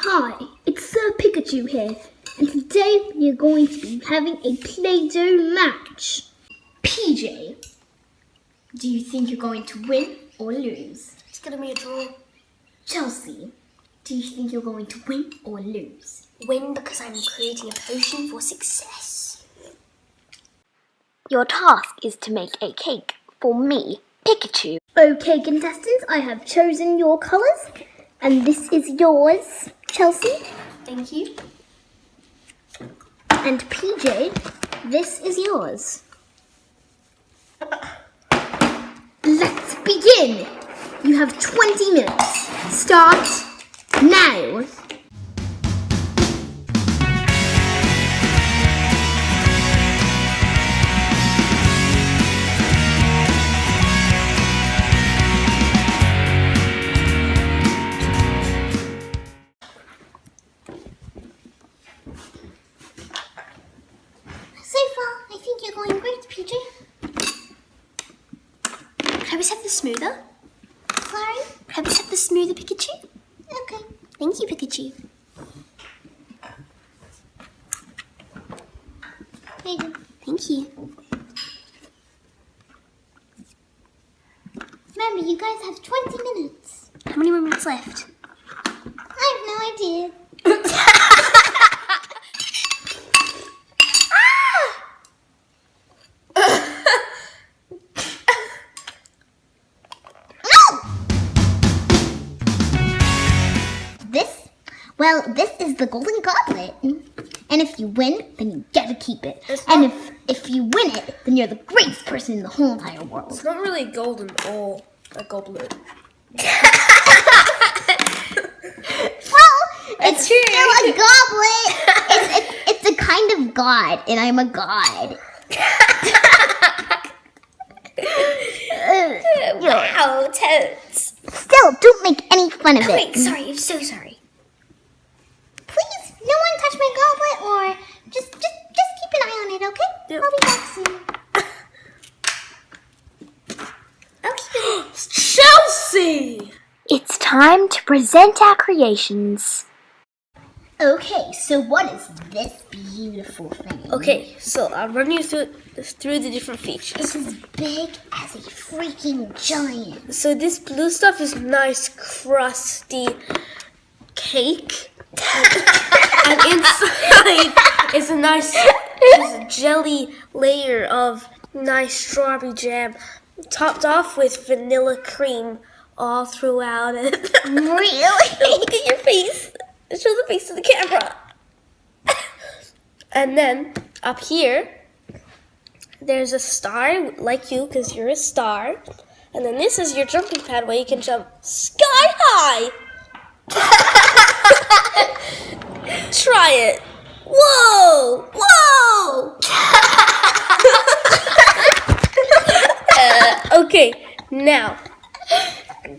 Hi, it's Sir Pikachu here, and today we are going to be having a Play-Doh match. PJ, do you think you're going to win or lose? It's gonna be a draw. Chelsea, do you think you're going to win or lose? Win because I'm creating a potion for success. Your task is to make a cake for me, Pikachu. Okay, contestants, I have chosen your colours, and this is yours, Chelsea. Thank you. And PJ, this is yours. Let's begin! You have 20 minutes. Start now! So far, I think you're going great, PJ. Can I just have the smoother? Sorry? Can I just have the smoother, Pikachu? Okay. Thank you, Pikachu. Thank you. Remember, you guys have 20 minutes. How many more minutes left? I have no idea. Well, this is the golden goblet. And if you win, then you get to keep it. And if you win it, then you're the greatest person in the whole entire world. It's not really golden or a goblet. Well, it's still a goblet. It's a kind of god, and I'm a god. Wow, toads. Still, don't make any fun of it. Wait, sorry, I'm so sorry. Please, no one touch my goblet, or just keep an eye on it, okay? Yep. I'll be back soon. Okay. Chelsea! It's time to present our creations. Okay, so what is this beautiful thing? Okay, so I'll run you through the different features. It's as big as a freaking giant. So this blue stuff is nice, crusty cake. And inside is a nice jelly layer of nice strawberry jam, topped off with vanilla cream all throughout it. Really? Look at your face. Show the face to the camera. And then up here, there's a star, like you, because you're a star. And then this is your jumping pad where you can jump sky high. Try it. Whoa! Whoa! Okay, now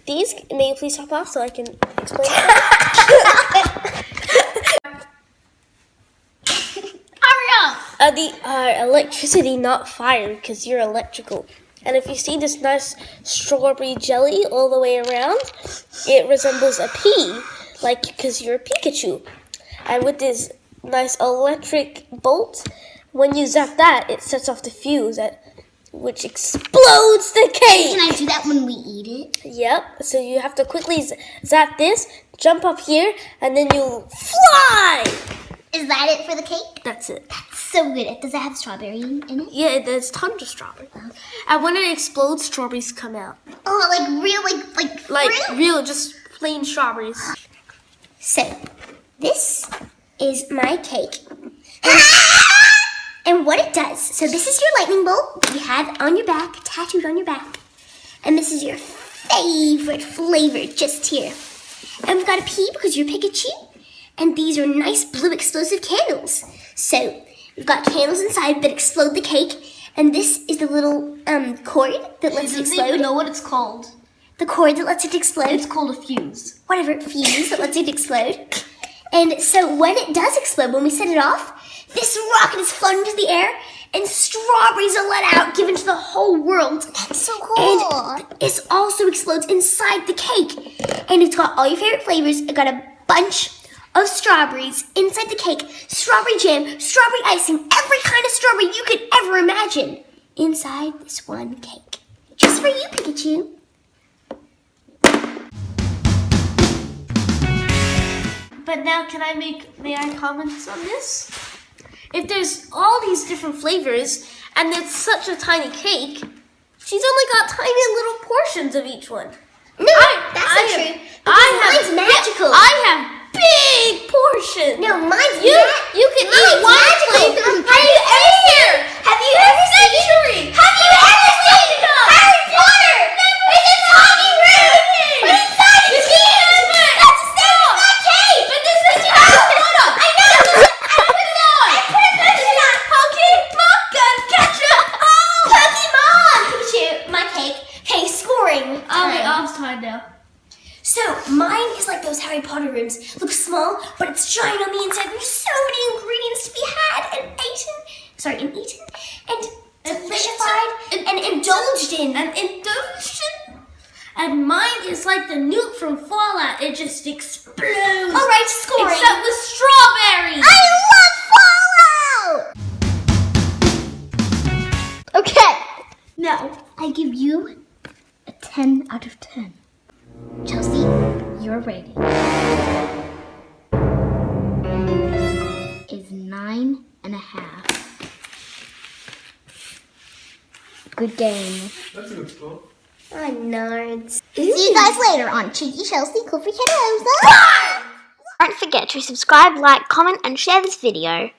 these. May you please hop off so I can explain. Hurry up! The electricity, not fire, because you're electrical. And if you see this nice strawberry jelly all the way around, it resembles a pea, like because you're a Pikachu. And with this nice electric bolt, when you zap that, it sets off the fuse, which explodes the cake. Can I do that when we eat it? Yep. So you have to quickly zap this, jump up here, and then you fly. Is that it for the cake? That's it. That's so good. Does it have strawberry in it? Yeah, there's tons of strawberry. And when it explodes, strawberries come out. Oh, like real, like fruit? Real, just plain strawberries. So, this is my cake. And what it does, so this is your lightning bolt you have on your back, tattooed on your back. And this is your favorite flavor just here. And we've got a P because you're Pikachu. And these are nice blue explosive candles. So, we've got candles inside that explode the cake. And this is the little cord that lets it explode. I don't even know what it's called. The cord that lets it explode. It's called a fuse. Whatever, fuse that lets it explode. And so when it does explode, when we set it off, this rocket is flown into the air and strawberries are let out, given to the whole world. That's so cool. And it also explodes inside the cake. And it's got all your favorite flavors. It got a bunch of strawberries inside the cake, strawberry jam, strawberry icing, every kind of strawberry you could ever imagine inside this one cake. Just for you, Pikachu. But now may I comment on this? If there's all these different flavors and it's such a tiny cake, she's only got tiny little portions of each one. No, that's not true. Mine's magical. I have big portions. No, mine's You can eat one flavor. Have you ever seen Harry Potter? It's a tiny room, but inside it's huge. That's the same with my cake. But this is just I know. I put it on. Pokemon, ketchup. Oh, Pokemon. Pikachu, my cake. Okay, scoring. I'll time now. So mine is like those Harry Potter rooms. Looks small, but it's giant on the inside. There's so many ingredients to be had and eaten, and delicified and indulged in. And mine is like the nuke from Fallout. It just explodes. All right, scoring. Except with strawberries. I love Fallout. Okay, now I give you a 10 out of 10. Chelsea, your rating is 9.5. Good game. That's a good score. Oh, nerds. See you guys later on Cheeky Chelsea Coffee Kiddos. Don't forget to subscribe, like, comment and share this video.